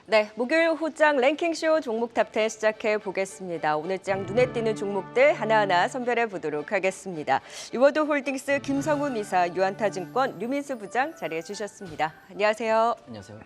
네, 목요일 후장 랭킹쇼 종목 탑10 시작해 보겠습니다. 오늘 장 눈에 띄는 종목들 하나하나 선별해 보도록 하겠습니다. 유워드 홀딩스 김성훈 이사, 유한타증권 류민수 부장 자리해 주셨습니다. 안녕하세요. 안녕하세요.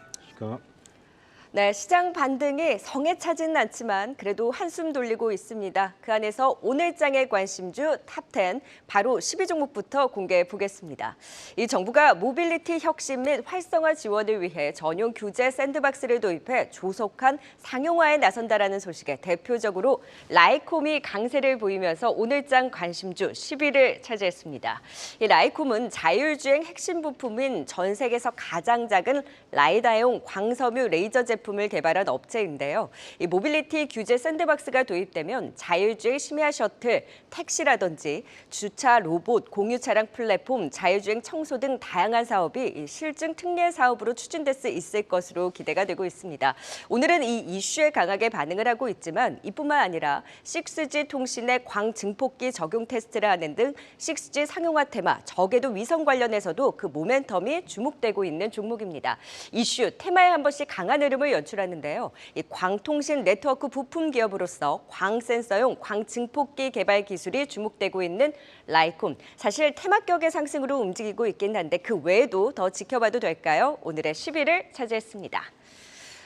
네, 시장 반등이 성에 차지는 않지만 그래도 한숨 돌리고 있습니다. 그 안에서 오늘 장의 관심주 탑10 바로 12종목부터 공개해 보겠습니다. 이 정부가 모빌리티 혁신 및 활성화 지원을 위해 전용 규제 샌드박스를 도입해 조속한 상용화에 나선다라는 소식에 대표적으로 라이콤이 강세를 보이면서 오늘 장 관심주 10위를 차지했습니다. 이 라이콤은 자율주행 핵심 부품인 전 세계에서 가장 작은 라이다용 광섬유 레이저 제품을 개발한 업체인데요. 이 모빌리티 규제 샌드박스가 도입되면 자율주행 심야 셔틀, 택시라든지 주차 로봇, 공유 차량 플랫폼, 자율주행 청소 등 다양한 사업이 실증 특례 사업으로 추진될 수 있을 것으로 기대가 되고 있습니다. 오늘은 이 이슈에 강하게 반응을 하고 있지만 이뿐만 아니라 6G 통신의 광 증폭기 적용 테스트를 하는 등 6G 상용화 테마, 저궤도 위성 관련해서도 그 모멘텀이 주목되고 있는 종목입니다. 이슈, 테마에 한 번씩 강한 흐름을 연출하는데요. 이 광통신 네트워크 부품 기업으로서 광센서용 광증폭기 개발 기술이 주목되고 있는 라이콤. 사실 테마격의 상승으로 움직이고 있긴 한데 그 외에도 더 지켜봐도 될까요? 오늘의 10위를 차지했습니다.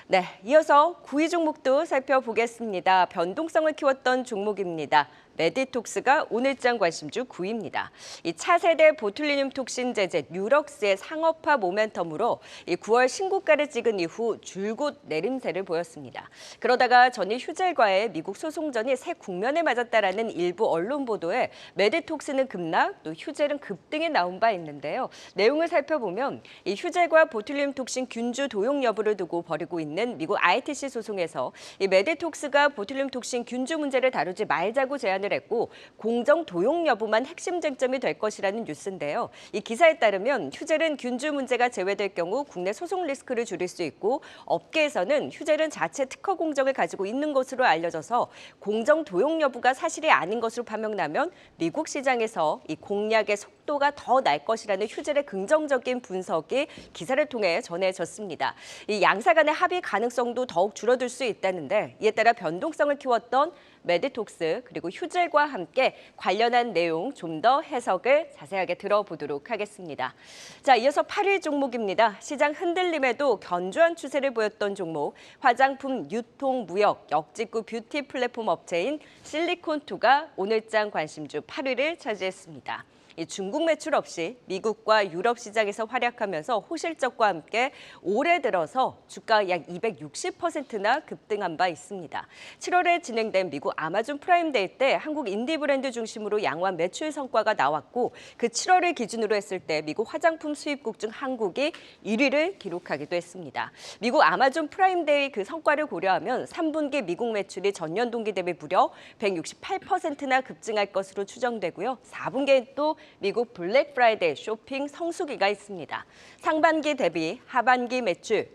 네, 이어서 9위 종목도 살펴보겠습니다. 변동성을 키웠던 종목입니다. 메디톡스가 오늘장 관심주 9위입니다. 이 차세대 보툴리늄 톡신 제제 뉴럭스의 상업화 모멘텀으로 이 9월 신고가를 찍은 이후 줄곧 내림세를 보였습니다. 그러다가 전일 휴젤과의 미국 소송전이 새 국면에 맞았다라는 일부 언론 보도에 메디톡스는 급락, 또 휴젤은 급등이 나온 바 있는데요. 내용을 살펴보면 이 휴젤과 보툴리늄 톡신 균주 도용 여부를 두고 벌이고 있는 미국 ITC 소송에서 이 메디톡스가 보툴리늄 톡신 균주 문제를 다루지 말자고 제안을 했고 공정 도용 여부만 핵심 쟁점이 될 것이라는 뉴스인데요. 이 기사에 따르면 휴젤은 균주 문제가 제외될 경우 국내 소송 리스크를 줄일 수 있고 업계에서는 휴젤은 자체 특허 공정을 가지고 있는 것으로 알려져서 공정 도용 여부가 사실이 아닌 것으로 판명나면 미국 시장에서 이 공략의 속도가 더 날 것이라는 휴젤의 긍정적인 분석이 기사를 통해 전해졌습니다. 이 양사 간의 합의 가능성도 더욱 줄어들 수 있다는데 이에 따라 변동성을 키웠던 메디톡스 그리고 휴젤과 함께 관련한 내용 좀 더 해석을 자세하게 들어보도록 하겠습니다. 자, 이어서 8위 종목입니다. 시장 흔들림에도 견조한 추세를 보였던 종목, 화장품 유통 무역 역직구 뷰티 플랫폼 업체인 실리콘2가 오늘장 관심주 8위를 차지했습니다. 이 중국 매출 없이 미국과 유럽 시장에서 활약하면서 호실적과 함께 올해 들어서 주가가 약 260%나 급등한 바 있습니다. 7월에 진행된 미국 아마존 프라임데이 때 한국 인디 브랜드 중심으로 양호한 매출 성과가 나왔고 그 7월을 기준으로 했을 때 미국 화장품 수입국 중 한국이 1위를 기록하기도 했습니다. 미국 아마존 프라임데이 그 성과를 고려하면 3분기 미국 매출이 전년 동기 대비 무려 168%나 급증할 것으로 추정되고요. 4분기엔 또 미국 블랙 프라이데이 쇼핑 성수기가 있습니다. 상반기 대비 하반기 매출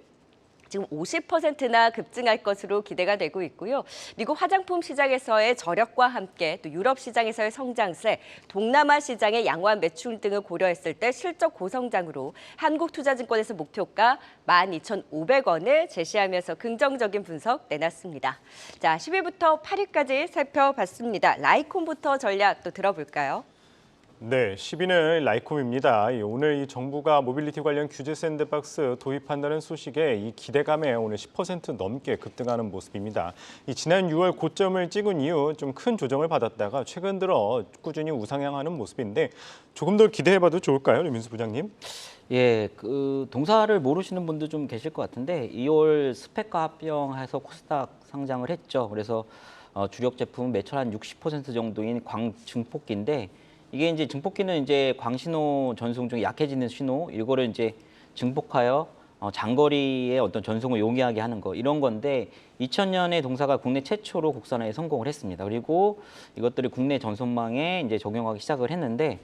지금 50%나 급증할 것으로 기대가 되고 있고요. 미국 화장품 시장에서의 저력과 함께 또 유럽 시장에서의 성장세, 동남아 시장의 양호한 매출 등을 고려했을 때 실적 고성장으로 한국투자증권에서 목표가 12,500원을 제시하면서 긍정적인 분석 내놨습니다. 자, 10위부터 8위까지 살펴봤습니다. 라이콤부터 전략 또 들어볼까요? 네, 10위는 라이콤입니다. 오늘 이 정부가 모빌리티 관련 규제 샌드박스 도입한다는 소식에 이 기대감에 오늘 10% 넘게 급등하는 모습입니다. 지난 6월 고점을 찍은 이후 좀 큰 조정을 받았다가 최근 들어 꾸준히 우상향하는 모습인데 조금 더 기대해봐도 좋을까요, 류민수 부장님? 예, 그 동사를 모르시는 분도 좀 계실 것 같은데 2월 스펙과 합병해서 코스닥 상장을 했죠. 그래서 주력 제품 매출 한 60% 정도인 광증폭기인데 이게 이제 증폭기는 이제 광신호 전송 중에 약해지는 신호, 이거를 이제 증폭하여 장거리의 어떤 전송을 용이하게 하는 거, 이런 건데 2000년에 동사가 국내 최초로 국산화에 성공을 했습니다. 그리고 이것들을 국내 전송망에 이제 적용하기 시작을 했는데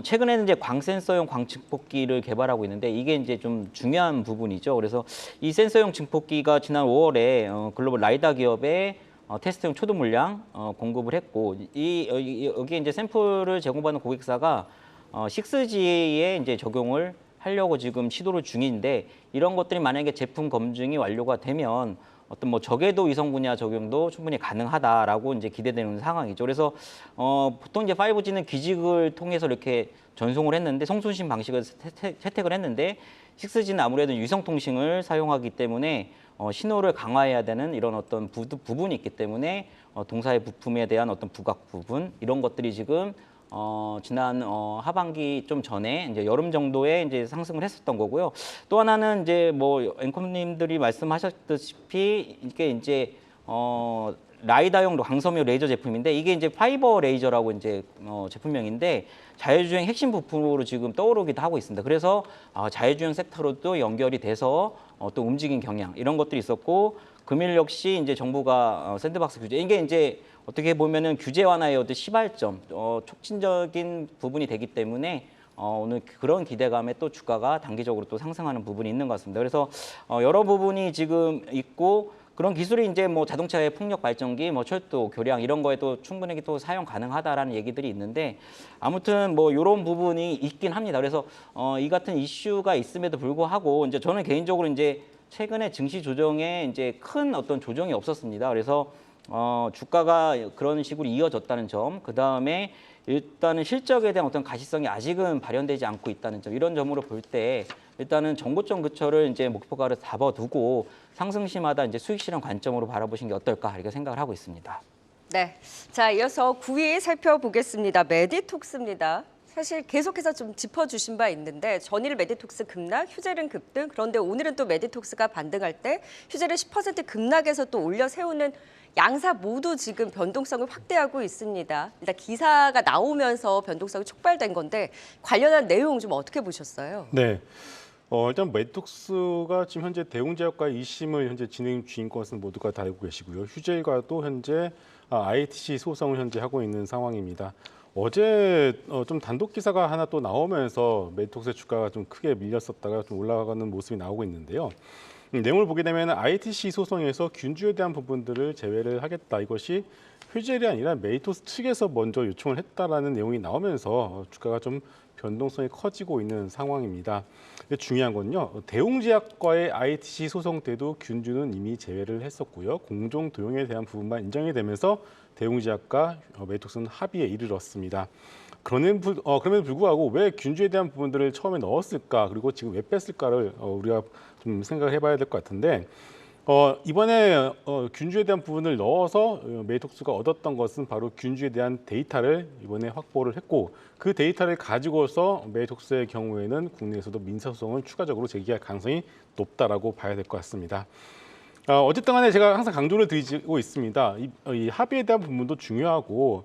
최근에는 이제 광센서용 광증폭기를 개발하고 있는데 이게 이제 좀 중요한 부분이죠. 그래서 이 센서용 증폭기가 지난 5월에 글로벌 라이다 기업의 테스트용 초도 물량 공급을 했고 여기에 이제 샘플을 제공받는 고객사가 6G에 이제 적용을 하려고 지금 시도를 중인데 이런 것들이 만약에 제품 검증이 완료가 되면 어떤 뭐 적외도 위성 분야 적용도 충분히 가능하다라고 이제 기대되는 상황이죠. 그래서 보통 이제 5G는 기직을 통해서 이렇게 전송을 했는데 송수신 방식을 채택을 했는데 6G는 아무래도 위성 통신을 사용하기 때문에 신호를 강화해야 되는 이런 어떤 부분이 있기 때문에 동사의 부품에 대한 어떤 부각 부분 이런 것들이 지금 지난 하반기 좀 전에 이제 여름 정도에 이제 상승을 했었던 거고요. 또 하나는 이제 뭐 앵커님들이 말씀하셨다시피 이게 이제 라이다용 광섬유 레이저 제품인데 이게 이제 파이버 레이저라고 이제 제품명인데 자율주행 핵심 부품으로 지금 떠오르기도 하고 있습니다. 그래서 자율주행 섹터로도 연결이 돼서 또 움직임 경향 이런 것들이 있었고 금일 역시 이제 정부가 샌드박스 규제 이게 이제 어떻게 보면은 규제 완화의 어떤 시발점, 촉진적인 부분이 되기 때문에 오늘 그런 기대감에 또 주가가 단기적으로 또 상승하는 부분이 있는 것 같습니다. 그래서 여러 부분이 지금 있고 그런 기술이 이제 뭐 자동차의 풍력 발전기, 뭐 철도, 교량 이런 거에도 충분히 또 사용 가능하다라는 얘기들이 있는데 아무튼 뭐 이런 부분이 있긴 합니다. 그래서 이 같은 이슈가 있음에도 불구하고 이제 저는 개인적으로 이제 최근에 증시 조정에 이제 큰 어떤 조정이 없었습니다. 그래서 주가가 그런 식으로 이어졌다는 점, 그 다음에 일단은 실적에 대한 어떤 가시성이 아직은 발현되지 않고 있다는 점, 이런 점으로 볼 때 일단은 정고점 근처를 이제 목표가를 잡아두고 상승시마다 이제 수익 실현 관점으로 바라보신 게 어떨까 이렇게 생각을 하고 있습니다. 네, 자 이어서 9위 살펴보겠습니다. 메디톡스입니다. 사실 계속해서 좀 짚어주신 바 있는데 전일 메디톡스 급락, 휴젤은 급등. 그런데 오늘은 또 메디톡스가 반등할 때 휴젤은 10% 급락해서 또 올려 세우는 양사 모두 지금 변동성을 확대하고 있습니다. 일단 기사가 나오면서 변동성이 촉발된 건데 관련한 내용 좀 어떻게 보셨어요? 네. 일단 메디톡스가 지금 현재 대웅제약과 2심을 현재 진행 중인 것은 모두가 다 알고 계시고요. 휴젤과도 현재 ITC 소송을 현재 하고 있는 상황입니다. 어제 좀 단독 기사가 하나 또 나오면서 메디톡스의 주가가 좀 크게 밀렸었다가 좀 올라가는 모습이 나오고 있는데요. 내용을 보게 되면 ITC 소송에서 균주에 대한 부분들을 제외를 하겠다. 이것이 휴젤이 아니라 메디톡스 측에서 먼저 요청을 했다라는 내용이 나오면서 주가가 좀 변동성이 커지고 있는 상황입니다. 중요한 건요. 대웅제약과의 ITC 소송 때도 균주는 이미 제외를 했었고요. 공정 도용에 대한 부분만 인정이 되면서 대웅제약과 메디톡스는 합의에 이르렀습니다. 그럼에도 불구하고 왜 균주에 대한 부분들을 처음에 넣었을까 그리고 지금 왜 뺐을까를 우리가 좀 생각을 해봐야 될 것 같은데 이번에 균주에 대한 부분을 넣어서 메디톡스가 얻었던 것은 바로 균주에 대한 데이터를 이번에 확보를 했고 그 데이터를 가지고서 메디톡스의 경우에는 국내에서도 민사소송을 추가적으로 제기할 가능성이 높다라고 봐야 될 것 같습니다. 어쨌든 간에 제가 항상 강조를 드리고 있습니다. 이 합의에 대한 부분도 중요하고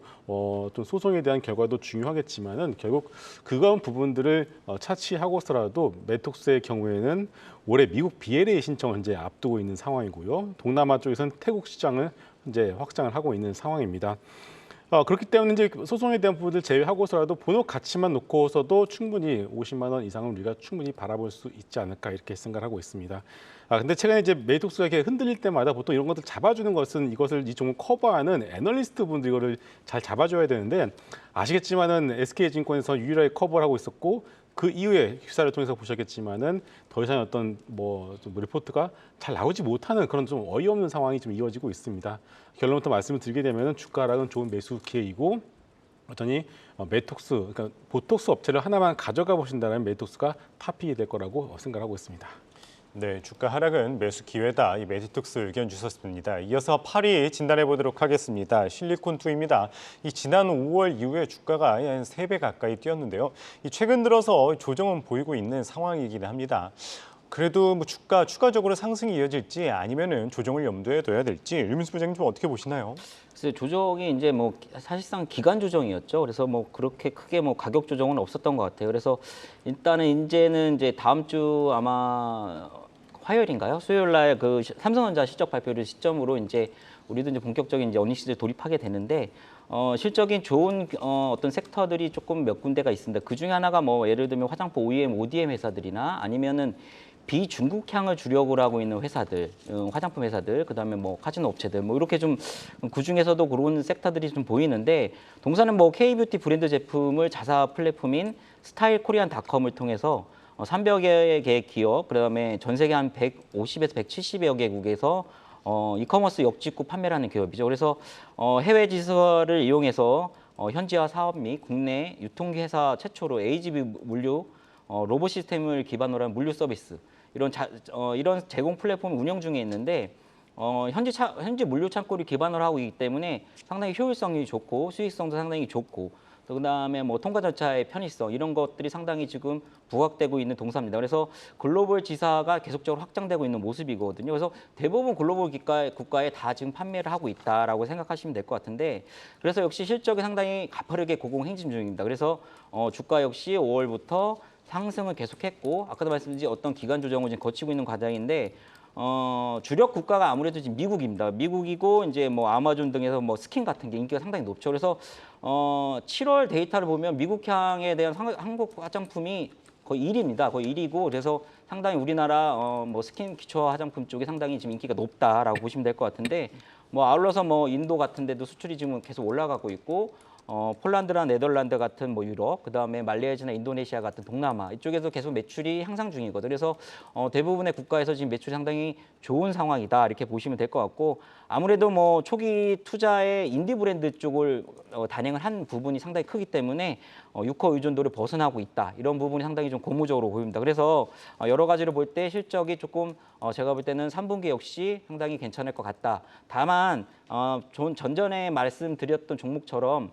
좀 소송에 대한 결과도 중요하겠지만은 결국 그런 부분들을 차치하고서라도 메디톡스의 경우에는 올해 미국 BLA 신청을 현재 앞두고 있는 상황이고요. 동남아 쪽에서는 태국 시장을 현재 확장을 하고 있는 상황입니다. 그렇기 때문에 이제 소송에 대한 부분을 제외하고서라도 본업 가치만 놓고서도 충분히 50만 원 이상은 우리가 충분히 바라볼 수 있지 않을까 이렇게 생각을 하고 있습니다. 근데 최근에 이제 메디톡스가 이렇게 흔들릴 때마다 보통 이런 것들 잡아주는 것은 이것을 이 종목 커버하는 애널리스트 분들 이거를 잘 잡아줘야 되는데 아시겠지만은 SK증권에서 유일하게 커버를 하고 있었고 그 이후에 기사를 통해서 보셨겠지만은 더 이상 어떤 좀 리포트가 잘 나오지 못하는 그런 좀 어이없는 상황이 좀 이어지고 있습니다. 결론부터 말씀을 드리게 되면은 주가락은 좋은 매수 기회이고 어떠니 메디톡스 그러니까 보톡스 업체를 하나만 가져가 보신다면 메디톡스가 탑픽이 될 거라고 생각하고 있습니다. 네, 주가 하락은 매수 기회다. 이 메디톡스 의견 주셨습니다. 이어서 8위 진단해 보도록 하겠습니다. 실리콘2입니다. 이 지난 5월 이후에 주가가 한 3배 가까이 뛰었는데요. 이 최근 들어서 조정은 보이고 있는 상황이긴 합니다. 그래도 뭐 주가 추가적으로 상승이 이어질지 아니면은 조정을 염두에 둬야 될지 유민수 부장님 좀 어떻게 보시나요? 그래서 조정이 이제 뭐 사실상 기간 조정이었죠. 그래서 뭐 그렇게 크게 뭐 가격 조정은 없었던 것 같아요. 그래서 일단은 이제 다음 주 아마 화요일인가요? 수요일 날 그 삼성전자 실적 발표를 시점으로 이제 우리도 이제 본격적인 이제 어닝 시즌에 돌입하게 되는데 실적이 좋은 어떤 섹터들이 조금 몇 군데가 있습니다. 그 중에 하나가 뭐 예를 들면 화장품 OEM, ODM 회사들이나 아니면은 비중국향을 주력으로 하고 있는 회사들, 화장품 회사들, 그다음에 뭐 카지노 업체들, 뭐 이렇게 좀 그 중에서도 그런 섹터들이 좀 보이는데 동사는 뭐 K뷰티 브랜드 제품을 자사 플랫폼인 스타일코리안닷컴을 통해서 300여 개 기업, 그다음에 전 세계 한 150에서 170여 개국에서 이커머스 역직구 판매를 하는 기업이죠. 그래서 해외 지서를 이용해서 현지화 사업 및 국내 유통회사 최초로 AGV 물류 로봇 시스템을 기반으로 한 물류 서비스 이런 제공 플랫폼 운영 중에 있는데 현지 물류 창고를 기반으로 하고 있기 때문에 상당히 효율성이 좋고 수익성도 상당히 좋고 또 그다음에 뭐 통관 절차의 편의성 이런 것들이 상당히 지금 부각되고 있는 동사입니다. 그래서 글로벌 지사가 계속적으로 확장되고 있는 모습이거든요. 그래서 대부분 글로벌 국가에 다 지금 판매를 하고 있다라고 생각하시면 될 것 같은데 그래서 역시 실적이 상당히 가파르게 고공행진 중입니다. 그래서 주가 역시 5월부터 상승을 계속했고 아까도 말씀드린 어떤 기간 조정을 지금 거치고 있는 과정인데 주력 국가가 아무래도 지금 미국입니다. 미국이고 이제 뭐 아마존 등에서 뭐 스킨 같은 게 인기가 상당히 높죠. 그래서 7월 데이터를 보면 미국향에 대한 한국 화장품이 거의 1위입니다. 거의 1위고 그래서 상당히 우리나라 뭐 스킨 기초 화장품 쪽이 상당히 지금 인기가 높다라고 보시면 될 것 같은데 뭐 아울러서 뭐 인도 같은 데도 수출이 지금 계속 올라가고 있고 폴란드나 네덜란드 같은 뭐 유럽, 그다음에 말레이시아나 인도네시아 같은 동남아 이쪽에서 계속 매출이 향상 중이거든요. 그래서 대부분의 국가에서 지금 매출이 상당히 좋은 상황이다 이렇게 보시면 될 것 같고 아무래도 뭐 초기 투자에 인디 브랜드 쪽을 단행을 한 부분이 상당히 크기 때문에 유커 의존도를 벗어나고 있다 이런 부분이 상당히 좀 고무적으로 보입니다. 그래서 여러 가지로 볼 때 실적이 조금 제가 볼 때는 3분기 역시 상당히 괜찮을 것 같다. 다만 전전에 말씀드렸던 종목처럼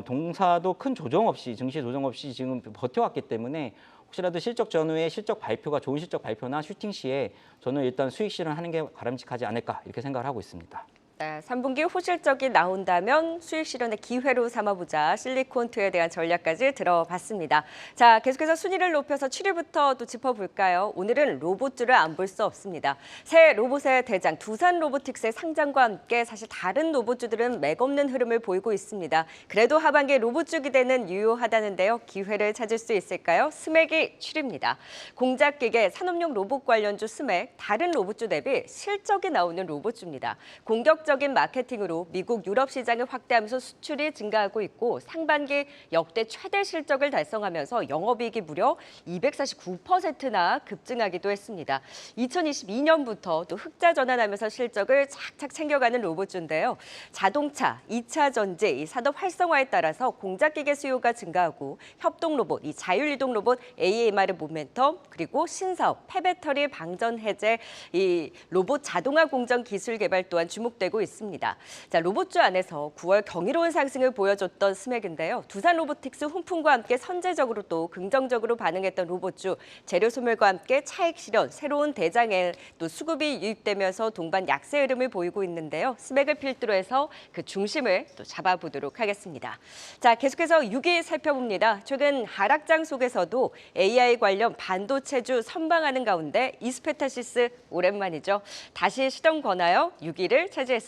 동사도 큰 조정 없이 증시 조정 없이 지금 버텨왔기 때문에 혹시라도 실적 전후에 실적 발표가 좋은 실적 발표나 슈팅 시에 저는 일단 수익 실현하는 게 바람직하지 않을까 이렇게 생각을 하고 있습니다. 네, 3분기 호실적이 나온다면 수익 실현의 기회로 삼아보자 실리콘투에 대한 전략까지 들어봤습니다. 자, 계속해서 순위를 높여서 7위부터 또 짚어볼까요? 오늘은 로봇주를 안 볼 수 없습니다. 새 로봇의 대장 두산 로보틱스의 상장과 함께 사실 다른 로봇주들은 맥없는 흐름을 보이고 있습니다. 그래도 하반기 로봇주 기대는 유효하다는데요. 기회를 찾을 수 있을까요? 스맥이 7위입니다. 공작기계, 산업용 로봇 관련주 스맥, 다른 로봇주 대비 실적이 나오는 로봇주입니다. 공격적인 마케팅으로 미국, 유럽 시장을 확대하면서 수출이 증가하고 있고 상반기 역대 최대 실적을 달성하면서 영업이익이 무려 249%나 급증하기도 했습니다. 2022년부터 또 흑자 전환하면서 실적을 착착 챙겨가는 로봇주인데요. 자동차, 2차 전지, 이 산업 활성화에 따라서 공작기계 수요가 증가하고 협동 로봇, 이 자율이동 로봇 AMR의 모멘텀, 그리고 신사업, 폐배터리 방전 해제, 이 로봇 자동화 공정 기술 개발 또한 주목되고 있습니다. 자, 로봇주 안에서 9월 경이로운 상승을 보여줬던 스맥인데요. 두산 로보틱스 훈풍과 함께 선제적으로 또 긍정적으로 반응했던 로봇주, 재료 소멸과 함께 차익 실현, 새로운 대장에 또 수급이 유입되면서 동반 약세 흐름을 보이고 있는데요. 스맥을 필두로 해서 그 중심을 또 잡아보도록 하겠습니다. 자, 계속해서 6위 살펴봅니다. 최근 하락장 속에서도 AI 관련 반도체주 선방하는 가운데 이스페타시스 오랜만이죠. 다시 시동 거나요? 6위를 차지했습니다.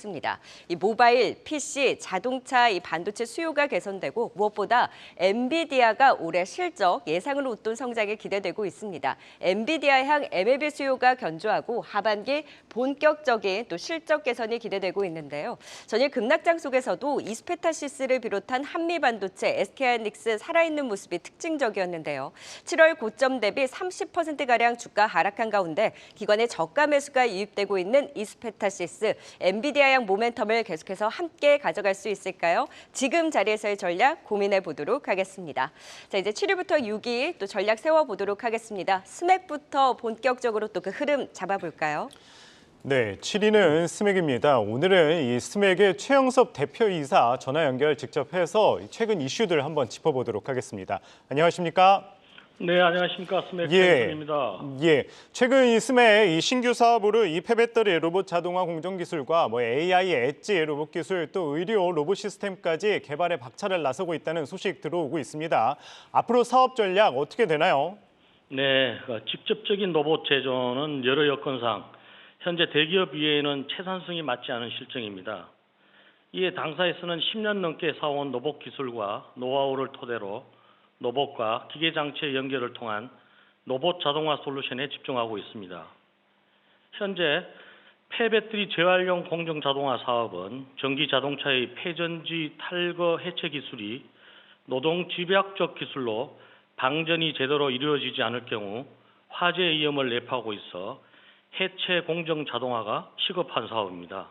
이 모바일, PC, 자동차 이 반도체 수요가 개선되고 무엇보다 엔비디아가 올해 실적 예상을 웃돈 성장이 기대되고 있습니다. 엔비디아향 MLB 수요가 견조하고 하반기 본격적인 또 실적 개선이 기대되고 있는데요. 전일 급락장 속에서도 이스페타시스를 비롯한 한미 반도체, SK하이닉스 살아있는 모습이 특징적이었는데요. 7월 고점 대비 30%가량 주가 하락한 가운데 기관의 저가 매수가 유입되고 있는 이스페타시스, 엔비디아향 모멘텀을 계속해서 함께 가져갈 수 있을까요? 지금 자리에서의 전략 고민해 보도록 하겠습니다. 자, 이제 7위부터 6위 또 전략 세워보도록 하겠습니다. 스맥부터 본격적으로 또 그 흐름 잡아볼까요? 네, 7위는 스맥입니다. 오늘은 이 스맥의 최영섭 대표이사 전화 연결 직접 해서 최근 이슈들 한번 짚어보도록 하겠습니다. 안녕하십니까? 네, 안녕하십니까. 스맥 예, 최영섭입니다. 예. 최근 이 스맥 이 신규 사업으로 이 폐배터리 로봇 자동화 공정 기술과 뭐 AI 엣지 로봇 기술 또 의료 로봇 시스템까지 개발에 박차를 나서고 있다는 소식 들어오고 있습니다. 앞으로 사업 전략 어떻게 되나요? 네, 직접적인 로봇 제조는 여러 여건상 현재 대기업 이외에는 채산성이 맞지 않은 실정입니다. 이에 당사에서는 10년 넘게 사온 로봇 기술과 노하우를 토대로 로봇과 기계 장치의 연결을 통한 로봇 자동화 솔루션에 집중하고 있습니다. 현재 폐배터리 재활용 공정 자동화 사업은 전기 자동차의 폐전지 탈거 해체 기술이 노동 집약적 기술로 방전이 제대로 이루어지지 않을 경우 화재 위험을 내포하고 있어 해체 공정 자동화가 시급한 사업입니다.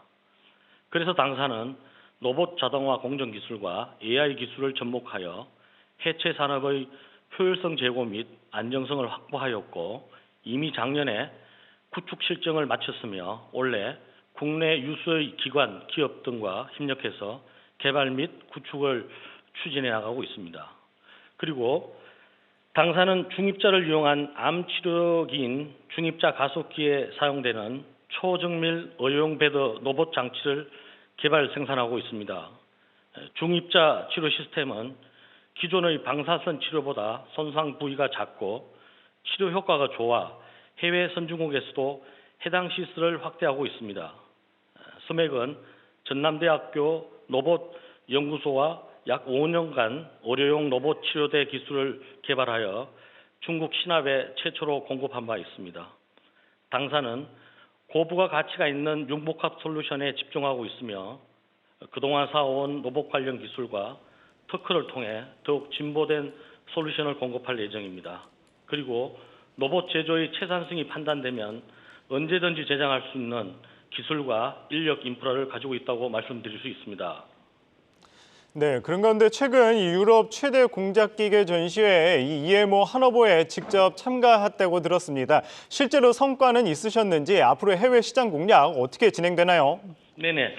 그래서 당사는 로봇 자동화 공정 기술과 AI 기술을 접목하여 해체 산업의 효율성 제고 및 안정성을 확보하였고 이미 작년에 구축 실증을 마쳤으며 올해 국내 유수의 기관, 기업 등과 협력해서 개발 및 구축을 추진해 나가고 있습니다. 그리고 당사는 중입자를 이용한 암 치료기인 중입자 가속기에 사용되는 초정밀 의료용 베드 로봇 장치를 개발 생산하고 있습니다. 중입자 치료 시스템은 기존의 방사선 치료보다 손상 부위가 작고 치료 효과가 좋아 해외 선진국에서도 해당 시설을 확대하고 있습니다. 스맥은 전남대학교 로봇 연구소와 약 5년간 의료용 로봇 치료대 기술을 개발하여 중국 신압에 최초로 공급한 바 있습니다. 당사는 고부가 가치가 있는 융복합 솔루션에 집중하고 있으며 그동안 쌓아온 로봇 관련 기술과 특허를 통해 더욱 진보된 솔루션을 공급할 예정입니다. 그리고 로봇 제조의 최산성이 판단되면 언제든지 제작할 수 있는 기술과 인력 인프라를 가지고 있다고 말씀드릴 수 있습니다. 네, 그런 가운데 최근 이 유럽 최대 공작기계 전시회에 이 EMO 하노버에 직접 참가했다고 들었습니다. 실제로 성과는 있으셨는지 앞으로 해외 시장 공략 어떻게 진행되나요? 네네.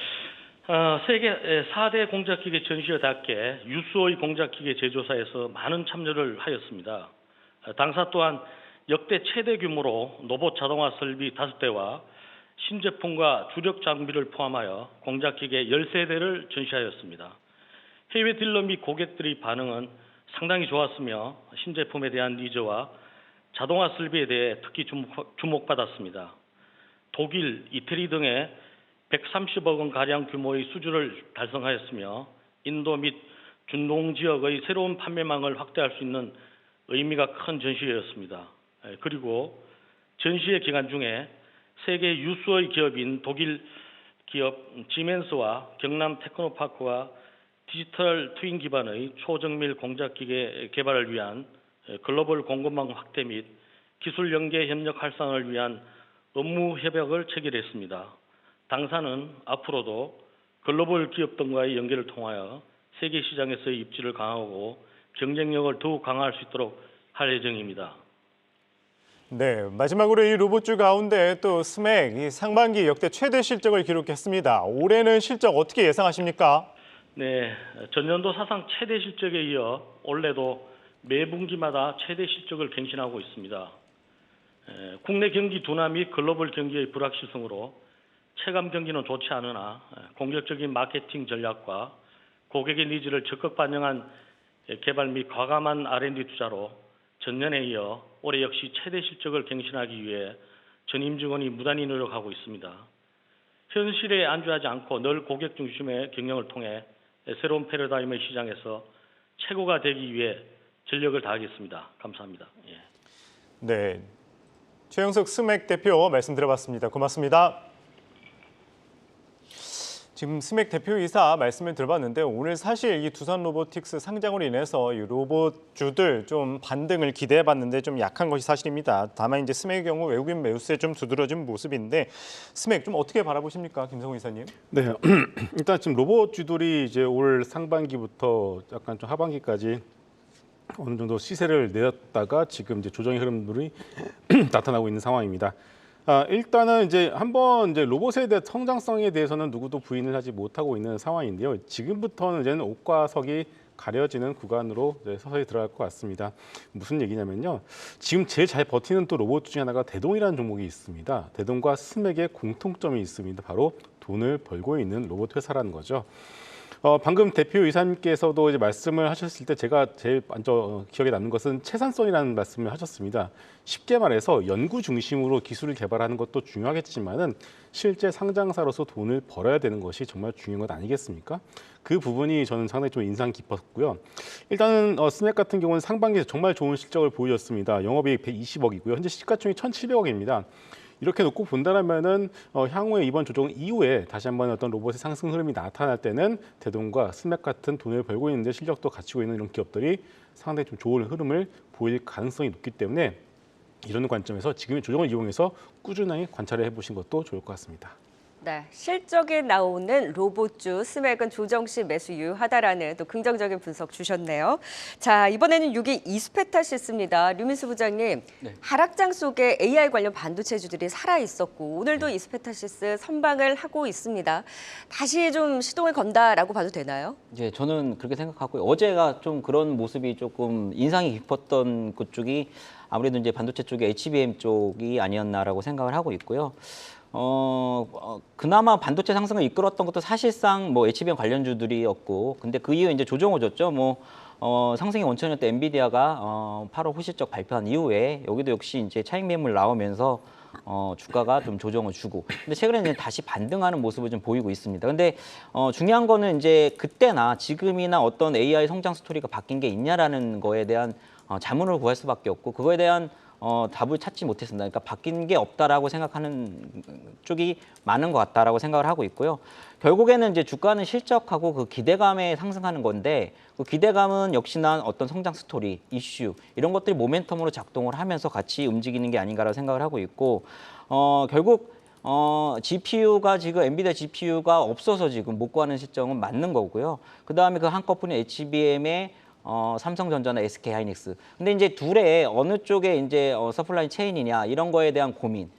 세계 4대 공작기계 전시회답게 유수의 공작기계 제조사에서 많은 참여를 하였습니다. 당사 또한 역대 최대 규모로 로봇 자동화 설비 5대와 신제품과 주력 장비를 포함하여 공작기계 13대를 전시하였습니다. 해외 딜러 및 고객들의 반응은 상당히 좋았으며 신제품에 대한 니즈와 자동화 설비에 대해 특히 주목받았습니다. 독일, 이태리 등의 130억 원가량 규모의 수주를 달성하였으며 인도 및 중동 지역의 새로운 판매망을 확대할 수 있는 의미가 큰 전시회였습니다. 그리고 전시회 기간 중에 세계 유수의 기업인 독일 기업 지멘스와 경남 테크노파크와 디지털 트윈 기반의 초정밀 공작기계 개발을 위한 글로벌 공급망 확대 및 기술 연계 협력 활성화를 위한 업무 협약을 체결했습니다. 당사는 앞으로도 글로벌 기업 등과의 연계를 통하여 세계 시장에서의 입지를 강화하고 경쟁력을 더욱 강화할 수 있도록 할 예정입니다. 네, 마지막으로 이 로봇주 가운데 또 스맥 이 상반기 역대 최대 실적을 기록했습니다. 올해는 실적 어떻게 예상하십니까? 네, 전년도 사상 최대 실적에 이어 올해도 매 분기마다 최대 실적을 갱신하고 있습니다. 국내 경기 둔화 및 글로벌 경기의 불확실성으로 체감 경기는 좋지 않으나 공격적인 마케팅 전략과 고객의 니즈를 적극 반영한 개발 및 과감한 R&D 투자로 전년에 이어 올해 역시 최대 실적을 갱신하기 위해 전 임직원이 무단히 노력하고 있습니다. 현실에 안주하지 않고 늘 고객 중심의 경영을 통해 새로운 패러다임의 시장에서 최고가 되기 위해 전력을 다하겠습니다. 감사합니다. 예. 네, 최영석 스맥 대표 말씀 들어봤습니다. 고맙습니다. 지금 스맥 대표이사 말씀을 들어봤는데 오늘 사실 이 두산 로보틱스 상장으로 인해서 이 로봇주들 좀 반등을 기대해봤는데 좀 약한 것이 사실입니다. 다만 이제 스맥의 경우 외국인 매수세 좀 두드러진 모습인데 스맥 좀 어떻게 바라보십니까, 김성훈 이사님? 네, 일단 지금 로봇주들이 이제 올 상반기부터 약간 좀 하반기까지 어느 정도 시세를 내렸다가 지금 이제 조정의 흐름들이 나타나고 있는 상황입니다. 일단은 이제 한번 이제 로봇에 대한 성장성에 대해서는 누구도 부인을 하지 못하고 있는 상황인데요. 지금부터는 이제는 옥과 석이 가려지는 구간으로 이제 서서히 들어갈 것 같습니다. 무슨 얘기냐면요. 지금 제일 잘 버티는 또 로봇 중에 하나가 대동이라는 종목이 있습니다. 대동과 스맥의 공통점이 있습니다. 바로 돈을 벌고 있는 로봇 회사라는 거죠. 방금 대표이사님께서도 이제 말씀을 하셨을 때 제가 제일 먼저 기억에 남는 것은 채산성이라는 말씀을 하셨습니다. 쉽게 말해서 연구 중심으로 기술을 개발하는 것도 중요하겠지만은 실제 상장사로서 돈을 벌어야 되는 것이 정말 중요한 것 아니겠습니까? 그 부분이 저는 상당히 좀 인상 깊었고요. 일단은 스맥 같은 경우는 상반기에 정말 좋은 실적을 보여줬습니다. 영업이익 120억이고요. 현재 시가총액 1,700억입니다. 이렇게 놓고 본다면은 향후에 이번 조정 이후에 다시 한번 어떤 로봇의 상승 흐름이 나타날 때는 대동과 스맥 같은 돈을 벌고 있는데 실력도 갖추고 있는 이런 기업들이 상당히 좀 좋은 흐름을 보일 가능성이 높기 때문에 이런 관점에서 지금의 조정을 이용해서 꾸준하게 관찰을 해보신 것도 좋을 것 같습니다. 네, 실적에 나오는 로봇주 스맥은 조정 시 매수 유효하다라는 또 긍정적인 분석 주셨네요. 자, 이번에는 6위 이스페타시스입니다. 류민수 부장님, 네. 하락장 속에 AI 관련 반도체주들이 살아 있었고 오늘도 이스페타시스 선방을 하고 있습니다. 다시 좀 시동을 건다라고 봐도 되나요? 이제 저는 그렇게 생각하고요. 어제가 좀 그런 모습이 조금 인상이 깊었던 그쪽이 아무래도 이제 반도체 쪽의 HBM 쪽이 아니었나라고 생각을 하고 있고요. 그나마 반도체 상승을 이끌었던 것도 사실상 뭐 HBM 관련주들이었고, 근데 그 이후에 이제 조정을 줬죠. 상승의 원천이었던 엔비디아가 8월 호실적 발표한 이후에 여기도 역시 이제 차익 매물 나오면서 주가가 좀 조정을 주고, 근데 최근에 이제 다시 반등하는 모습을 좀 보이고 있습니다. 근데 중요한 거는 이제 그때나 지금이나 어떤 AI 성장 스토리가 바뀐 게 있냐라는 거에 대한 자문을 구할 수밖에 없고, 그거에 대한 답을 찾지 못했습니다. 그러니까 바뀐 게 없다라고 생각하는 쪽이 많은 것 같다라고 생각을 하고 있고요. 결국에는 이제 주가는 실적하고 그 기대감에 상승하는 건데, 그 기대감은 역시나 어떤 성장 스토리, 이슈 이런 것들이 모멘텀으로 작동을 하면서 같이 움직이는 게 아닌가라고 생각을 하고 있고, 결국 GPU가 지금 엔비디아 GPU가 없어서 지금 못 구하는 실정은 맞는 거고요. 그 다음에 그 한꺼번에 HBM의 삼성전자나 SK하이닉스. 근데 이제 둘의 어느 쪽에 이제 서플라이 체인이냐 이런 거에 대한 고민.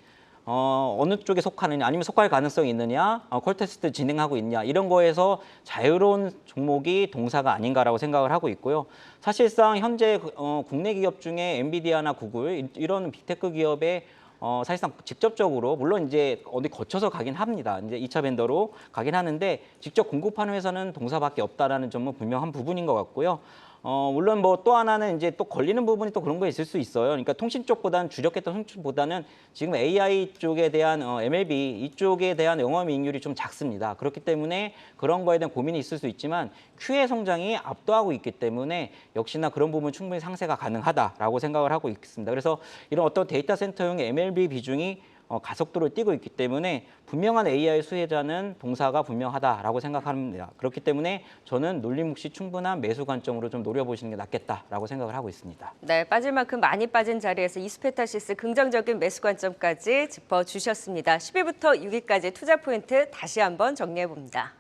어느 쪽에 속하느냐, 아니면 속할 가능성이 있느냐, 콜테스트 진행하고 있냐 이런 거에서 자유로운 종목이 동사가 아닌가라고 생각을 하고 있고요. 사실상 현재 국내 기업 중에 엔비디아나 구글 이런 빅테크 기업의 사실상 직접적으로 물론 이제 어디 거쳐서 가긴 합니다. 이제 2차 벤더로 가긴 하는데 직접 공급하는 회사는 동사밖에 없다라는 점은 분명한 부분인 것 같고요. 물론 뭐 또 하나는 이제 또 걸리는 부분이 또 그런 거 있을 수 있어요. 그러니까 통신 쪽보다는 주력했던 통신 쪽보다는 지금 AI 쪽에 대한 MLB 이쪽에 대한 영업이익률이 좀 작습니다. 그렇기 때문에 그런 거에 대한 고민이 있을 수 있지만 Q의 성장이 압도하고 있기 때문에 역시나 그런 부분 충분히 상쇄가 가능하다라고 생각을 하고 있습니다. 그래서 이런 어떤 데이터 센터용의 MLB 비중이 가속도를 띄고 있기 때문에 분명한 AI 수혜자는 동사가 분명하다라고 생각합니다. 그렇기 때문에 저는 놀림묵시 충분한 매수 관점으로 좀 노려보시는 게 낫겠다라고 생각을 하고 있습니다. 네, 빠질 만큼 많이 빠진 자리에서 이스페타시스 긍정적인 매수 관점까지 짚어주셨습니다. 10위부터 6위까지 투자 포인트 다시 한번 정리해 봅니다.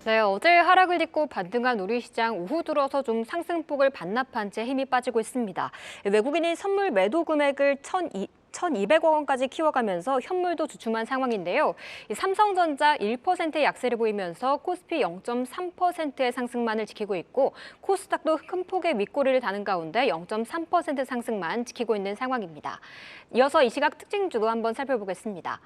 네, 어제 하락을 딛고 반등한 우리 시장 오후 들어서 좀 상승폭을 반납한 채 힘이 빠지고 있습니다. 외국인이 선물 매도 금액을 1,200억 원까지 키워가면서 현물도 주춤한 상황인데요. 삼성전자 1%의 약세를 보이면서 코스피 0.3%의 상승만을 지키고 있고 코스닥도 큰 폭의 윗꼬리를 다는 가운데 0.3% 상승만 지키고 있는 상황입니다. 이어서 이 시각 특징주도 한번 살펴보겠습니다.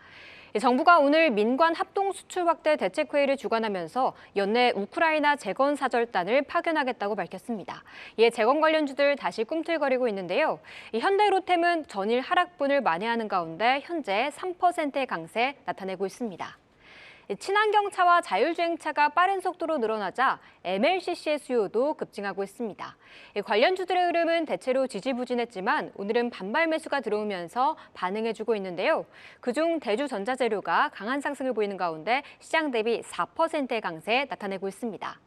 정부가 오늘 민관 합동 수출 확대 대책회의를 주관하면서 연내 우크라이나 재건 사절단을 파견하겠다고 밝혔습니다. 이에 재건 관련주들 다시 꿈틀거리고 있는데요. 현대로템은 전일 하락분을 만회하는 가운데 현재 3%의 강세 나타내고 있습니다. 친환경차와 자율주행차가 빠른 속도로 늘어나자 MLCC의 수요도 급증하고 있습니다. 관련주들의 흐름은 대체로 지지부진했지만 오늘은 반발 매수가 들어오면서 반응해주고 있는데요. 그중 대주전자재료가 강한 상승을 보이는 가운데 시장 대비 4%의 강세 나타내고 있습니다.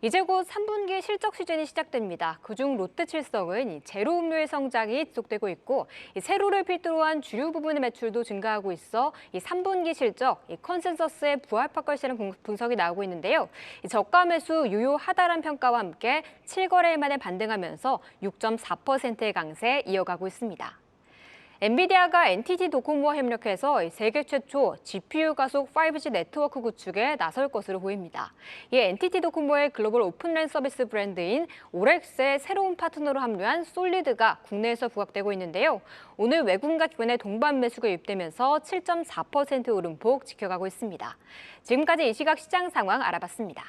이제 곧 3분기 실적 시즌이 시작됩니다. 그중 롯데칠성은 제로 음료의 성장이 지속되고 있고 세로를 필두로 한 주류 부분의 매출도 증가하고 있어 3분기 실적 컨센서스에 부합할 것이라는 분석이 나오고 있는데요. 저가 매수 유효하다란 평가와 함께 7거래일 만에 반등하면서 6.4%의 강세 이어가고 있습니다. 엔비디아가 NTT 도코모와 협력해서 세계 최초 GPU 가속 5G 네트워크 구축에 나설 것으로 보입니다. 이에 NTT 도코모의 글로벌 오픈랜 서비스 브랜드인 오렉스의 새로운 파트너로 합류한 솔리드가 국내에서 부각되고 있는데요. 오늘 외국인과 기관의 동반 매수가 유입되면서 7.4% 오름폭 지켜가고 있습니다. 지금까지 이 시각 시장 상황 알아봤습니다.